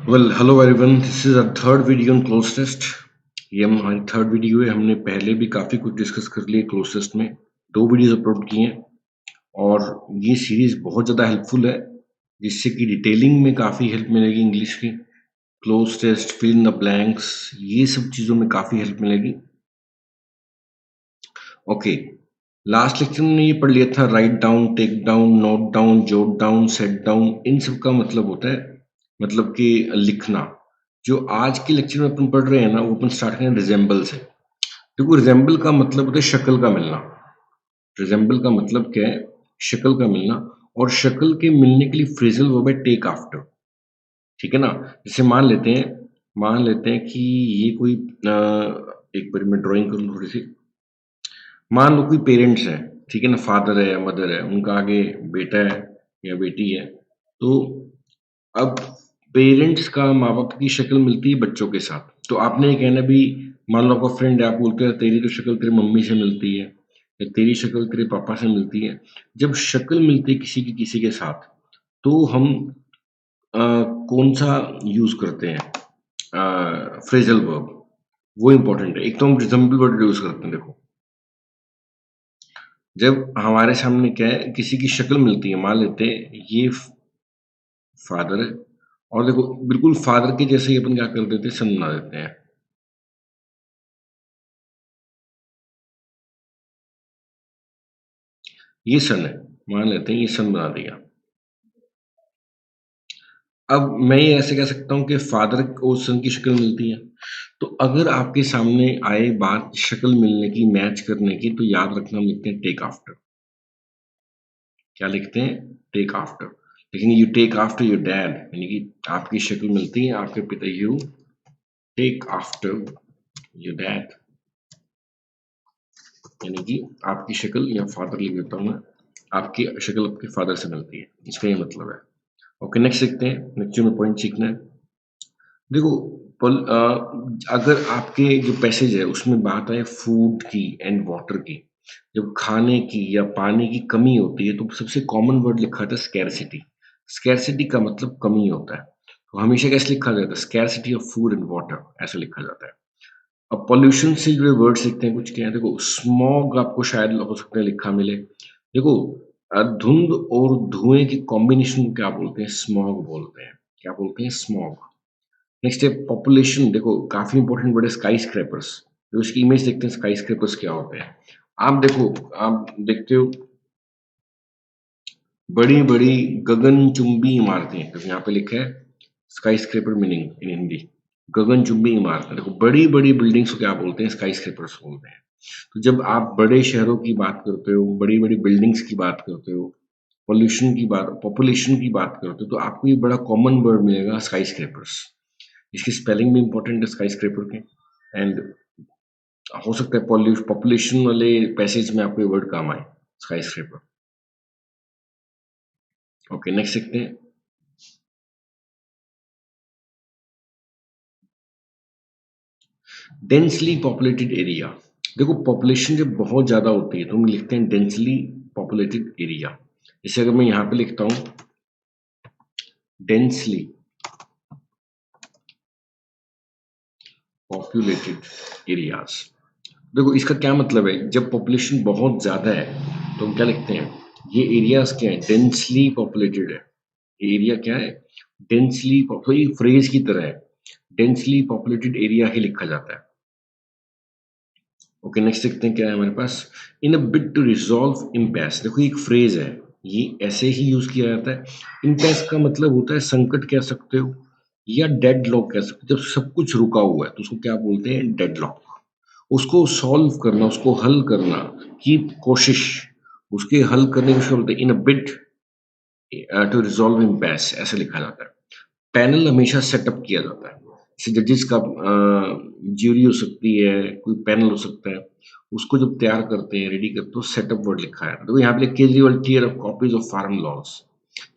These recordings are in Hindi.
Well hello everyone, this is a third video on cloze test. ये हमारी थर्ड वीडियो है। हमने पहले भी काफ़ी कुछ डिस्कस कर लिए क्लोज टेस्ट में, दो वीडियोस अपलोड किए हैं और ये सीरीज बहुत ज़्यादा हेल्पफुल है, जिससे कि डिटेलिंग में काफ़ी हेल्प मिलेगी इंग्लिश की। Cloze test, fill in the blanks, ये सब चीज़ों में काफ़ी हेल्प मिलेगी। ओके, लास्ट लेक्चर में ये पढ़ लिया था, write down, take down, note down, jot down, set down. इन सब का मतलब होता है, मतलब कि लिखना। जो आज के लेक्चर में अपन पढ़ रहे हैं ना, वो अपन स्टार्ट करें रिजेंबल से। देखो, रिजेंबल का मतलब होता है शक्ल का मिलना। रिजेंबल का मतलब क्या है? शक्ल का मिलना। और शक्ल के मिलने के लिए फ्रेजल वर्ब है टेक आफ्टर। ठीक है ना? जैसे मान लेते हैं कि ये कोई एक बार मैं ड्राइंग कर लूँ थोड़ी सी। मान लो कोई पेरेंट्स हैं, ठीक है ना, फादर है या मदर है, उनका आगे बेटा है या बेटी है। तो अब पेरेंट्स का माँ बाप की शक्ल मिलती है बच्चों के साथ। तो आपने ये कहना भी, मान लो आपका फ्रेंड है, आप बोलते हैं तेरी तो शक्ल तेरी मम्मी से मिलती है या तेरी शक्ल तेरे पापा से मिलती है। जब शक्ल मिलती है किसी की किसी के साथ, तो हम कौन सा यूज करते हैं? फ्रेजल वर्ब, वो इंपॉर्टेंट है। एक तो हम रिजेंबल वर्ड यूज करते हैं। देखो, जब हमारे सामने क्या है, किसी की शक्ल मिलती है, मान लेते हैं ये फादर है, और देखो बिल्कुल फादर के जैसे ही अपन क्या कर देते हैं, सन बना देते हैं। ये सन है, मान लेते हैं ये सन बना दिया। अब मैं ये ऐसे कह सकता हूँ कि फादर को सन की शक्ल मिलती है। तो अगर आपके सामने आए बात शक्ल मिलने की, मैच करने की, तो याद रखना, हम लिखते हैं टेक आफ्टर। क्या लिखते हैं? Take after. लेकिन you take after your dad, यानी कि आपकी शक्ल मिलती है आपके पिता, you take after your dad, यानी कि आपकी शक्ल, या फादर लिख देता हूँ मैं, आपकी शक्ल आपके फादर से मिलती है, इसका ये मतलब है। ओके, नेक्स्ट देखते हैं। नेक्स्ट जो में पॉइंट सीखना है, देखो, अगर आपके जो पैसेज है उसमें बात है फूड की एंड वाटर की, जब खाने की या पानी की कमी होती है, तो सबसे कॉमन वर्ड लिखा था स्कैरसिटी। स्कैरसिटी का मतलब कमी होता है। तो हमेशा कैसे लिखा जाता है? Scarcity of food and water, ऐसा लिखा जाता है। अब पॉल्यूशन से जुड़े वर्ड्स लिखते हैं, कुछ क्या है? देखो, स्मॉग आपको शायद हो सकता है लिखा मिले। देखो, धुंध और धुएं की कॉम्बिनेशन को क्या बोलते हैं? स्मॉग बोलते हैं। क्या बोलते हैं? स्मॉग। नेक्स्ट है पॉपुलेशन। देखो, काफी इंपॉर्टेंट वर्ड है स्काई स्क्रैपर्स। तो इसकी इमेज देखते हैं, स्काई स्क्रैपर्स क्या होते हैं। आप देखो, आप देखते हो बड़ी बड़ी गगनचुंबी इमारतें, तो यहाँ पे लिखा है skyscraper, meaning in Hindi गगनचुंबी इमारतें। देखो, बड़ी बड़ी बिल्डिंग्स को क्या बोलते हैं? स्काई स्क्रैपर्स बोलते हैं। तो जब आप बड़े शहरों की बात करते हो, बड़ी बड़ी बिल्डिंग्स की बात करते हो, पॉल्यूशन की बात, पॉपुलेशन की बात करते हो, तो आपको ये बड़ा कॉमन वर्ड मिलेगा, स्काई स्क्रैपर्स। इसकी स्पेलिंग भी इंपॉर्टेंट है स्काई स्क्रैपर के। एंड हो सकता है पॉपुलेशन वाले पैसेज में आपको ये वर्ड काम आए, स्काई स्क्रैपर। ओके, नेक्स्ट देखते हैं। Densely populated area. देखो, पॉपुलेशन जब बहुत ज्यादा होती है तो हम लिखते हैं डेंसली पॉपुलेटेड एरिया। जैसे अगर मैं यहाँ पे लिखता हूँ डेंसली पॉपुलेटेड एरियाज, देखो इसका क्या मतलब है? जब पॉपुलेशन बहुत ज्यादा है तो हम क्या लिखते हैं? ये एरियाज क्या है? डेंसली पॉपुलेटेड है। ये एरिया क्या है? डेंसली, तो ये फ्रेज की तरह है, डेंसली पॉपुलेटेड एरिया ही लिखा जाता है। ओके, नेक्स्ट देखते हैं क्या है हमारे पास। इन अ बिड टू रिजॉल्व इम्पैस। देखो, ये एक फ्रेज है, ये ऐसे ही यूज किया जाता है। इम्पैस का मतलब होता है संकट कह सकते हो, या डेड लॉक कह सकते हो। जब सब कुछ रुका हुआ है तो उसको क्या बोलते हैं? Dead lock. उसको सॉल्व करना, उसको हल करना की कोशिश, उसके हल करने की कोशिश बोलते हैं इन अ बिड टू रिजॉल्व इम्पैस, ऐसे लिखा जाता है। पैनल हमेशा सेटअप किया जाता है, जैसे जजेस का ज्यूरी हो सकती है, कोई पैनल हो सकता है, उसको जब तैयार करते हैं, रेडी करते हैं, तो सेटअप वर्ड लिखा है। तो यहाँ पे Kejriwal tear off copies of farm laws,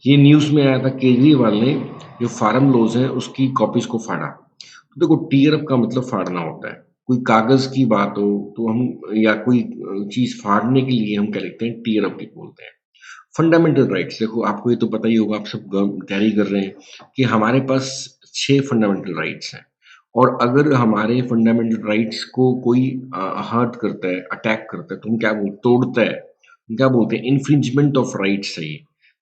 ये न्यूज में आया था, केजरीवाल ने जो फार्म लॉज है उसकी कॉपीज को फाड़ा। तो देखो, टीयर अप का मतलब फाड़ना होता है। कोई कागज की बात हो तो हम, या कोई चीज फाड़ने के लिए हम क्या लिखते हैं? टीयर अप बोलते हैं। Fundamental rights. देखो, आपको ये तो पता ही होगा, आप सब कैरी कर रहे हैं कि हमारे पास 6 फंडामेंटल राइट्स हैं और अगर हमारे फंडामेंटल राइट्स को कोई हर्ट करता है, अटैक करता है तो हम क्या बोलते तोड़ता है, हम क्या बोलते हैं इन्फ्रिंजमेंट ऑफ राइट्स है ये।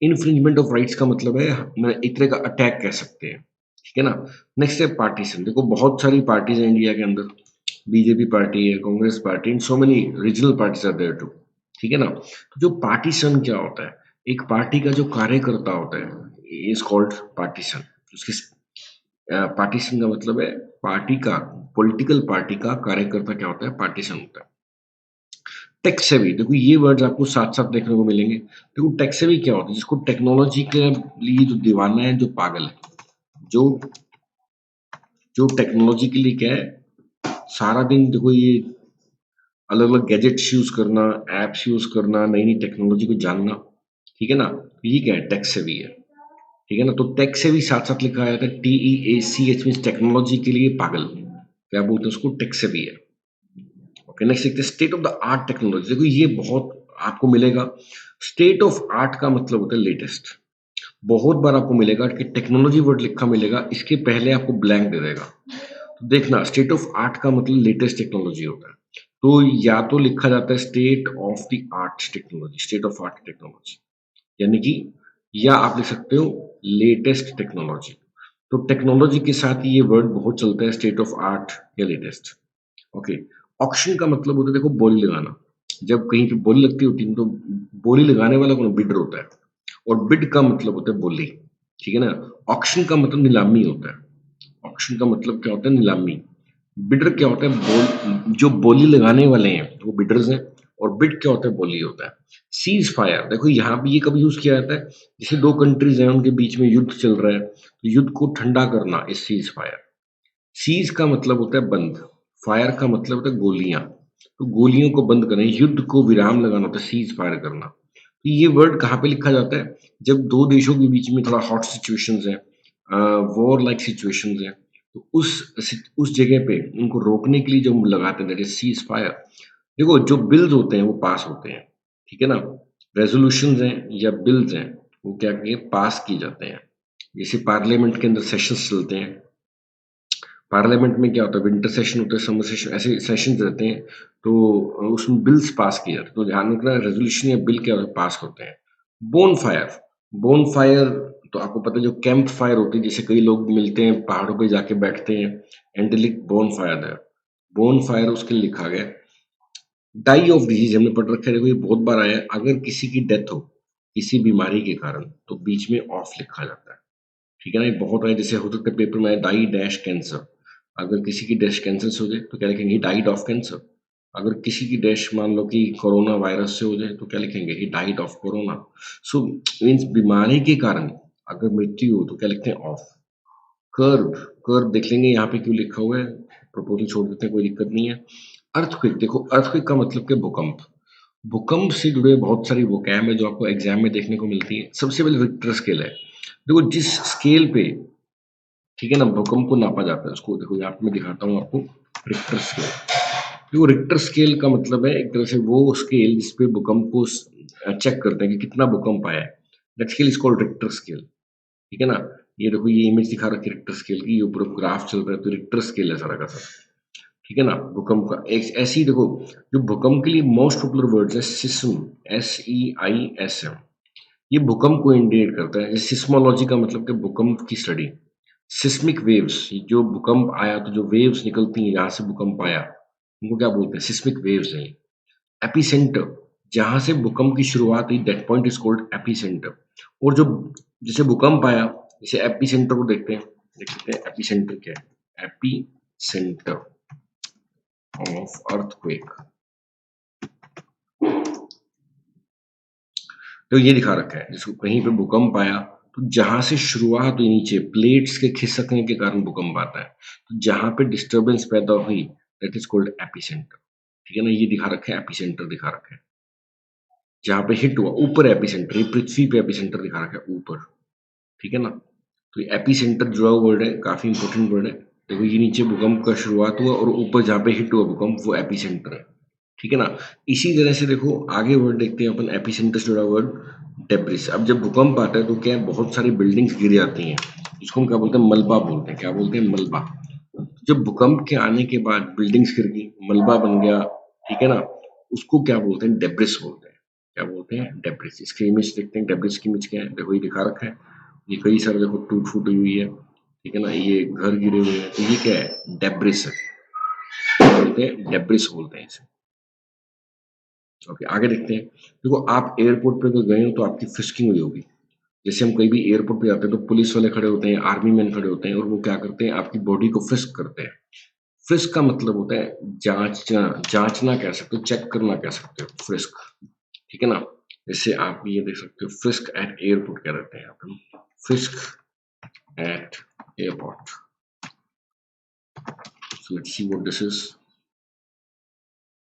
इन्फ्रिंजमेंट ऑफ राइट्स का मतलब है हम एक तरह का अटैक कह सकते हैं, ठीक है ना? नेक्स्ट है पार्टीशन। देखो बहुत सारी पार्टीज हैं इंडिया के अंदर, बीजेपी पार्टी है, Congress party, and so many regional parties are there too, ठीक है ना? तो जो पार्टीशन क्या होता है, एक पार्टी का जो कार्यकर्ता होता है इज कॉल्ड पार्टीशन। उसकी पार्टीशन का मतलब है पार्टी का, पॉलिटिकल पार्टी का कार्यकर्ता क्या होता है, पार्टीशन होता है। टेक सेवी, देखो ये वर्ड्स आपको साथ साथ देखने को मिलेंगे। देखो टेक सेवी क्या होता है, जिसको टेक्नोलॉजी के लिए जो दीवाना है, जो पागल है, जो जो टेक्नोलॉजी के लिए क्या है, सारा दिन देखो ये अलग अलग गैजेट्स यूज करना, एप्स यूज करना, नई नई टेक्नोलॉजी को जानना, ठीक है ना? तो ये क्या है, टेक सेवी है, ठीक है ना? तो टेक सेवी साथ साथ लिखा जाता है, TEACH मीन्स टेक्नोलॉजी के लिए पागल, क्या बोलते हैं उसको, टेक सेवी है। ओके, नेक्स्ट देखते हैं state of the art technology. देखो ये बहुत आपको मिलेगा। स्टेट ऑफ आर्ट का मतलब होता है लेटेस्ट। बहुत बार आपको मिलेगा कि टेक्नोलॉजी वर्ड लिखा मिलेगा, इसके पहले आपको ब्लैंक दे देगा। तो देखना स्टेट ऑफ आर्ट का मतलब लेटेस्ट टेक्नोलॉजी होता है। तो या तो लिखा जाता है state of the art technology, state of art technology, यानी कि या आप लिख सकते हो लेटेस्ट टेक्नोलॉजी। तो टेक्नोलॉजी के साथ ये वर्ड बहुत चलता है, स्टेट ऑफ आर्ट या लेटेस्ट। ओके, ऑक्शन का मतलब होता है देखो बोली लगाना। जब कहीं पे बोली लगती होती है तो बोली लगाने वाला कौन, बिडर होता है, और बिड का मतलब होता है बोली, ठीक है ना? ऑक्शन का मतलब नीलामी होता है। ऑक्शन का मतलब क्या होता है, नीलामी। बिडर क्या होता है, जो बोली लगाने वाले हैं वो बिडर्स हैं, और बिड क्या होता है, बोली होता है। सीज फायर, देखो यहाँ पे ये कब यूज किया जाता है, जैसे दो कंट्रीज हैं उनके बीच में युद्ध चल रहा है, तो युद्ध को ठंडा करना इस सीज फायर। सीज का मतलब होता है बंद, फायर का मतलब होता है गोलियां, तो गोलियों को बंद करना, युद्ध को विराम लगाना होता है सीज फायर करना। तो ये वर्ड कहाँ पे लिखा जाता है, जब दो देशों के बीच में थोड़ा हॉट सिचुएशंस है, वॉर लाइक सिचुएशंस है, तो उस जगह पे उनको रोकने के लिए जो लगाते हैं, दैट इज सीज फायर। देखो जो बिल्स होते हैं वो पास होते हैं, ठीक है ना? रेजोल्यूशंस हैं या बिल्स हैं, वो क्या पास किए जाते हैं। जैसे पार्लियामेंट के अंदर सेशंस चलते हैं, पार्लियामेंट में क्या होता है, विंटर सेशन होता है, समर सेशन, ऐसे सेशन रहते हैं, तो उसमें बिल्स पास किए जाते हैं। तो ध्यान रखना रेजोल्यूशन या बिल क्या पास होते हैं। बोन फायर, बोन फायर तो आपको पता है जो कैंप फायर होती है, जैसे कई लोग मिलते हैं पहाड़ों पे जाके बैठते हैं, एंडेलिक बोन फायर है, बोन फायर उसके लिए लिखा गया। डाई ऑफ डिजीज हमने पढ़ रखा है, देखो ये बहुत बार आया है, अगर किसी की डेथ हो किसी बीमारी के कारण तो बीच में ऑफ लिखा जाता है, ठीक है ना? ये बहुत आया, जैसे हो सकता है पेपर में आया डाई डैश कैंसर। अगर किसी की डैश कैंसर से हो जाए तो क्या लिखेंगे, डाइड ऑफ कैंसर। अगर किसी की डैश मान लो कि कोरोना वायरस से हो जाए तो क्या लिखेंगे, he died of corona. So means बीमारी के कारण अगर मृत्यु हो तो क्या लिखते हैं, ऑफ। कर्व, कर्व देख लेंगे यहाँ पे क्यों लिखा हुआ है, प्रपोजल छोड़ देते हैं, कोई दिक्कत नहीं है। अर्थक्वेक, देखो अर्थक्वेक का मतलब क्या, भूकंप। भूकंप से जुड़े बहुत सारी वोकैब है जो आपको एग्जाम में देखने को मिलती है। सबसे पहले रिक्टर स्केल है, देखो जिस स्केल पे, ठीक है ना, भूकंप को नापा जाता है, उसको देखो यहाँ पे मैं दिखाता हूँ आपको, रिक्टर स्केल। देखो रिक्टर स्केल का मतलब है एक तरह से वो स्केल जिसपे भूकंप को चेक करते हैं कि कितना भूकंप आया है, that scale is called Richter scale, ठीक है ना? ये देखो ये इमेज दिखा रखी है रिक्टर स्केल की, ये ऊपर ग्राफ चल रहा है, तो रिक्टर स्केल है सारा का सारा, ठीक है ना? भूकंप का एक ऐसी देखो, जो भूकंप के लिए मोस्ट पॉपुलर वर्ड्स है सिस्म, SEISM। ये भूकंप को इंडिकेट करता है। सिस्मोलॉजी का मतलब कि भूकंप की स्टडी। सिस्मिक वेव्स, जो भूकंप आया तो जो वेव्स निकलती हैं जहाँ से भूकंप आया, उनको क्या बोलते हैं, सिस्मिक वेव्स हैं। एपिसेंटर, जहाँ से भूकंप की शुरुआत हुई, that point is called epicentre. और जो जैसे भूकंप आया, जैसे एपिसेंटर को देखते हैं, देख सकते हैं एपिसेंटर क्या है, एपिसेंटर ऑफ अर्थक्वेक। तो ये दिखा रखा है, जिसको कहीं पे भूकंप आया तो जहां से शुरुआत हुई नीचे प्लेट्स के खिसकने के कारण भूकंप आता है, तो जहां पे डिस्टरबेंस पैदा हुई दैट इज कॉल्ड एपिसेंटर, ठीक है ना? ये दिखा रखा है, एपिसेंटर दिखा रखा है, जहां पे हिट हुआ ऊपर एपिसेंटर, ये पृथ्वी पे एपिसेंटर दिखा रखा है ऊपर, ठीक है ना? तो ये एपिसेंटर जुड़ा हुआ वर्ड है, काफी इंपॉर्टेंट वर्ड है। देखो ये नीचे भूकंप का शुरुआत हुआ और ऊपर जहां पे हिट हुआ भूकंप वो एपिसेंटर है, ठीक है ना? इसी तरह से देखो आगे वर्ड देखते हैं अपन, एपिसेंटर से जुड़ा वर्ड डेब्रिस। अब जब भूकंप आता है तो क्या है, बहुत सारी बिल्डिंग्स गिर जाती हैं, इसको हम क्या बोलते हैं, मलबा बोलते हैं। क्या बोलते हैं, मलबा। जब भूकंप के आने के बाद बिल्डिंग्स गिर गई, मलबा बन गया, ठीक है ना, उसको क्या बोलते हैं, डेब्रिस बोलते हैं। क्या बोलते हैं, डेब्रिस। इसकी इमेज देखते हैं, डेब्रिस की इमेज क्या है, देखो ये दिखा रखा है, ये कई सारे देखो टूट फूटी हुई है, ठीक है ना, ये घर गिरे हुए हैं, तो ये क्या है, डेब्रिस है, बोलते हैं डेब्रिस बोलते हैं इसे। ओके, आगे देखते हैं। देखो आप एयरपोर्ट पे अगर गए हो तो आपकी फिस्किंग हुई होगी। जैसे हम कहीं भी एयरपोर्ट पे जाते हैं तो पुलिस वाले खड़े होते हैं, आर्मी मैन खड़े होते हैं, और वो क्या करते हैं, आपकी बॉडी को फिस्क करते हैं। फिस्क का मतलब होता है जांचना, जांचना कह सकते हो, चेक करना कह सकते हो, फ्रिस्क, ठीक है ना। जैसे आप ये देख सकते हो, फ्रिस्क एट एयरपोर्ट क्या रहते हैं आप, frisk eight airport. So let's see what this is.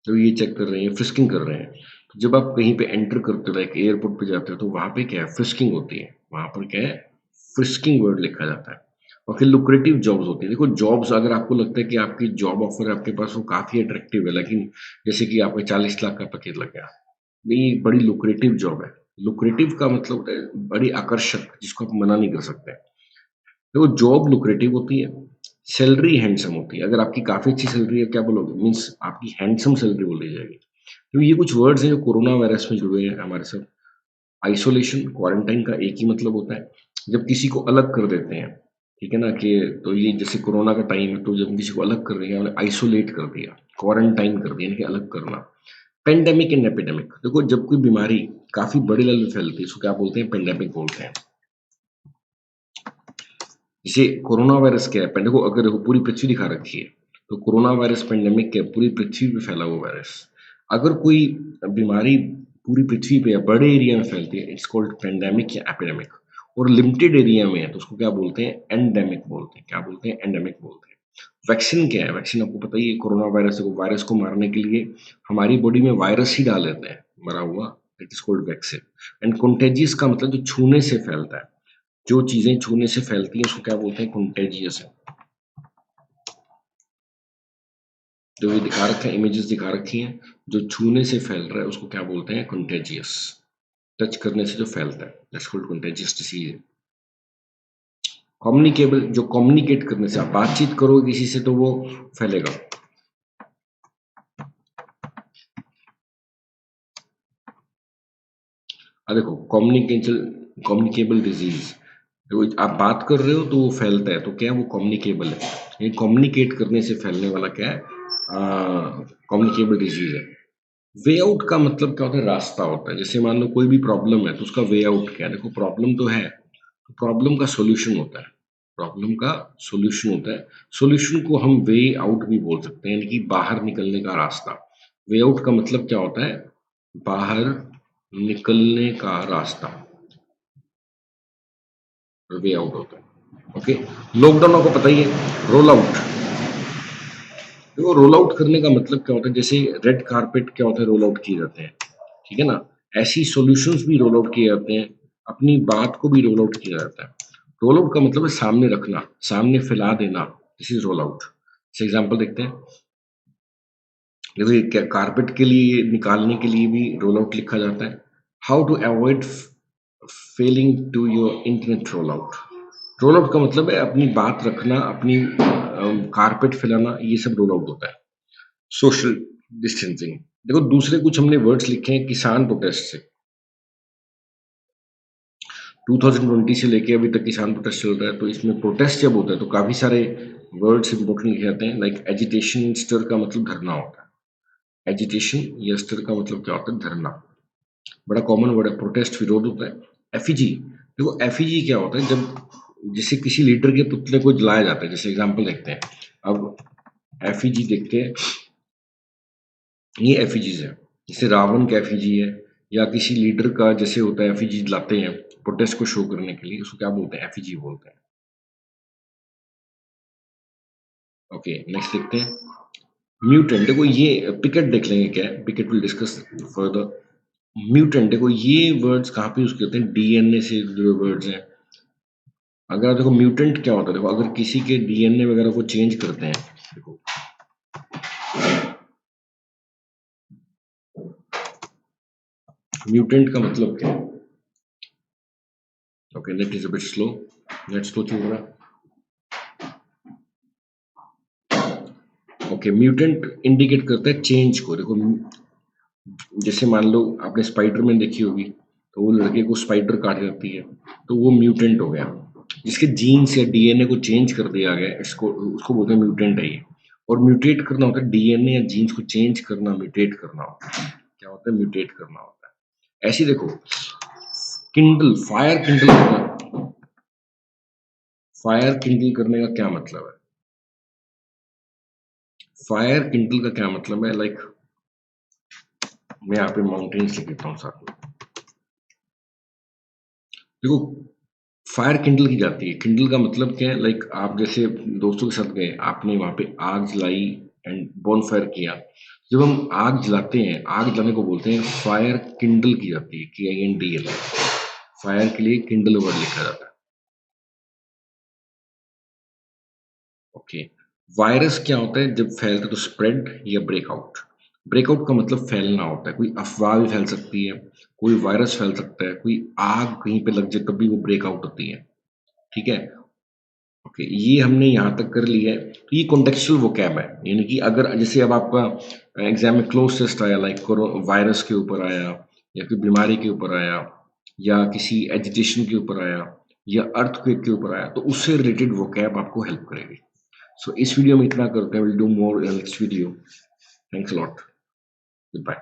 तो ये चेक कर रहे हैं, फ्रिस्किंग कर रहे हैं। तो जब आप कहीं पे एंटर करते हो, लाइक एयरपोर्ट पे जाते हो, तो वहां पे क्या है, फ्रिस्किंग होती है। वहां पर क्या है, फ्रिस्किंग वर्ड लिखा जाता है। और फिर लुक्रेटिव जॉब्स होती है। देखो जॉब्स, अगर आपको लगता है कि आपकी जॉब ऑफर आपके पास वो काफी अट्रैक्टिव है, लेकिन जैसे कि आपका 40 लाख का पैकेज लग गया, ये एक बड़ी लुक्रेटिव जॉब है। लुक्रेटिव का मतलब होता है बड़ी आकर्षक, जिसको आप मना नहीं कर सकते। देखो जॉब लुक्रेटिव होती है, सैलरी हैंडसम होती है। अगर आपकी काफी अच्छी सैलरी है, क्या बोलोगे, मीन्स आपकी हैंडसम सैलरी बोली जाएगी। तो ये कुछ वर्ड्स हैं जो कोरोना वायरस में जुड़े हैं हमारे साथ। आइसोलेशन, क्वारंटाइन का एक ही मतलब होता है, जब किसी को अलग कर देते हैं, ठीक है ना, कि तो ये जैसे कोरोना का टाइम है, तो जब किसी को अलग कर दिया, हमने आइसोलेट कर दिया, क्वारंटाइन कर दिया, यानी कि अलग करना। पेंडेमिक एंड एपिडेमिक, देखो जब कोई बीमारी काफी बड़े लेवल पे फैलती है, उसको क्या बोलते हैं, पेंडेमिक बोलते हैं। जैसे कोरोना वायरस क्या है, देखो अगर देखो पूरी पृथ्वी दिखा रखी है, तो कोरोना वायरस पेंडेमिक क्या है, पूरी पृथ्वी पे फैला हुआ वायरस। अगर कोई बीमारी पूरी पृथ्वी पे या बड़े एरिया में फैलती है, इट्स कॉल्ड पेंडेमिक या एपिडेमिक। और लिमिटेड एरिया में है तो उसको क्या बोलते हैं, एंडेमिक बोलते हैं। क्या बोलते हैं, एंडेमिक बोलते हैं। वैक्सीन क्या है, वैक्सीन आपको पता ही है, कोरोना वायरस को, वायरस को मारने के लिए हमारी बॉडी में वायरस ही डाल देते हैं, मरा हुआ, it is called vaccine. And contagious का मतलब जो छूने से फैलता है, जो चीजें छूने से फैलती हैं उसको क्या बोलते हैं, कंटेजियस है। जो ये दिखा रखा है, इमेजेस दिखा रखी हैं, जो छूने से फैल रहा है उसको क्या बोलते हैं, कंटेजियस। टच करने से जो फैलता है, that's called contagious disease. Communicable, जो कम्युनिकेट करने से, आप बातचीत करोगे किसी से तो वो फैलेगा। अब देखो कम्युनिकेबल डिजीज, तो आप बात कर रहे हो तो वो फैलता है, तो क्या है, वो कम्युनिकेबल है। ये कम्युनिकेट करने से फैलने वाला क्या है, कम्युनिकेबल डिजीज है। वे आउट का मतलब क्या होता है, रास्ता होता है। जैसे मान लो कोई भी प्रॉब्लम है तो उसका वे आउट क्या है, देखो प्रॉब्लम तो है, तो प्रॉब्लम का सॉल्यूशन होता है, प्रॉब्लम का सॉल्यूशन होता है। सॉल्यूशन को हम वे आउट भी बोल सकते हैं, यानी कि बाहर निकलने का रास्ता। वे आउट का मतलब क्या होता है, बाहर निकलने का रास्ता, वे आउट होता है। ओके, लॉकडाउन आपको पता ही है, रोल आउट। देखो रोल आउट करने का मतलब क्या होता है, जैसे रेड कारपेट क्या होता है, रोल आउट किए जाते हैं, ठीक है ना, ऐसी सॉल्यूशंस भी रोल आउट किए जाते हैं, अपनी बात को भी रोल आउट किया जाता है। रोल आउट का मतलब है सामने रखना, सामने फैला देना, दिस इज रोल आउट। जैसे एग्जांपल देखते हैं, जैसे क्या कारपेट के लिए निकालने के लिए भी रोल आउट लिखा जाता है। How to avoid failing to your internet roll out. Roll out का मतलब है अपनी बात रखना, अपनी कारपेट फैलाना, ये सब रोल आउट होता है। सोशल डिस्टेंसिंग, देखो दूसरे कुछ हमने वर्ड्स लिखे हैं किसान प्रोटेस्ट से। 2020 से लेके अभी तक किसान प्रोटेस्ट चल रहा है, तो इसमें प्रोटेस्ट जब होता है तो काफी सारे वर्ड्स इंपोर्टेंट लिखे जाते हैं, लाइक एजिटेशन, स्टर का मतलब धरना होता है। एजिटेशन या स्टर का मतलब क्या होता है, धरना, बड़ा कॉमन वर्ड है। प्रोटेस्ट विरोध होता है। एफईजी, देखो एफईजी क्या होता है, जब जैसे किसी लीडर के पुतले को जलाया जाता है, जैसे एग्जांपल देखते हैं, अब एफईजी देखते हैं, ये एफईजीज है, जैसे रावण का एफईजी है, या किसी लीडर का जैसे होता है एफईजी लाते हैं प्रोटेस्ट को शो करने के लिए, उसको क्या बोलते हैं, एफईजी बोलते हैं। ओके, नेक्स्ट देखते हैं, म्यूटेंट। देखो ये पिकेट देख लेंगे क्या है, picket will discuss further. Mutant, देखो ये वर्ड्स कहाँ पे यूज करते हैं, डीएनए से जुड़े वर्ड्स हैं। अगर देखो म्यूटेंट क्या होता है, देखो अगर किसी के डीएनए वगैरह को चेंज करते हैं, देखो म्यूटेंट का मतलब क्या है। Okay, net is a bit slow. Let's go through. Okay, mutant indicate करता है चेंज को। देखो, जैसे मान लो आपने स्पाइडरमैन देखी होगी, तो वो लड़के को स्पाइडर काट देती है, तो वो म्यूटेंट हो गया। जिसके जीन्स या डीएनए को चेंज कर दिया गया, इसको उसको बोलते हैं म्यूटेंट है ये। और म्यूटेट करना होता है डीएनए या जीन्स को चेंज करना, म्यूटेट करना होता है। क्या होता है? म्यूटेट करना होता है। ऐसे ही देखो, किंडल, फायर किंडल करने का क्या मतलब है? फायर किंडल का क्या मतलब है? लाइक मैं यहाँ पे माउंटेन्स लिख देता हूँ साथ में। देखो, फायर किंडल की जाती है। किंडल का मतलब क्या है? लाइक आप जैसे दोस्तों के साथ गए, आपने वहां पे आग जलाई एंड बॉन फायर किया। जब हम आग जलाते हैं, आग जलाने को बोलते हैं फायर किंडल की जाती है, KINDL। फायर के लिए किंडल वर्ड लिखा जाता है। ओके, वायरस क्या होता है? जब फैलता है तो स्प्रेड या ब्रेकआउट। ब्रेकआउट का मतलब फैलना होता है। कोई अफवाह भी फैल सकती है, कोई वायरस फैल सकता है, कोई आग कहीं पे लग जाए तब भी वो ब्रेकआउट होती है। ठीक है। ओके, ये हमने यहाँ तक कर लिया है। तो ये कॉन्टेक्चुअल वोकैब है, यानी कि अगर जैसे अब आपका एग्जाम में क्लोज टेस्ट आया, लाइक वायरस के ऊपर आया, या फिर बीमारी के ऊपर आया, या किसी एजिटेशन के ऊपर आया, या अर्थक्वेक के ऊपर आया, तो उससे रिलेटेड वोकैब आपको हेल्प करेगी। सो इस वीडियो में इतना करते हैं। Will do more in next video. Thanks a lot. Good bye.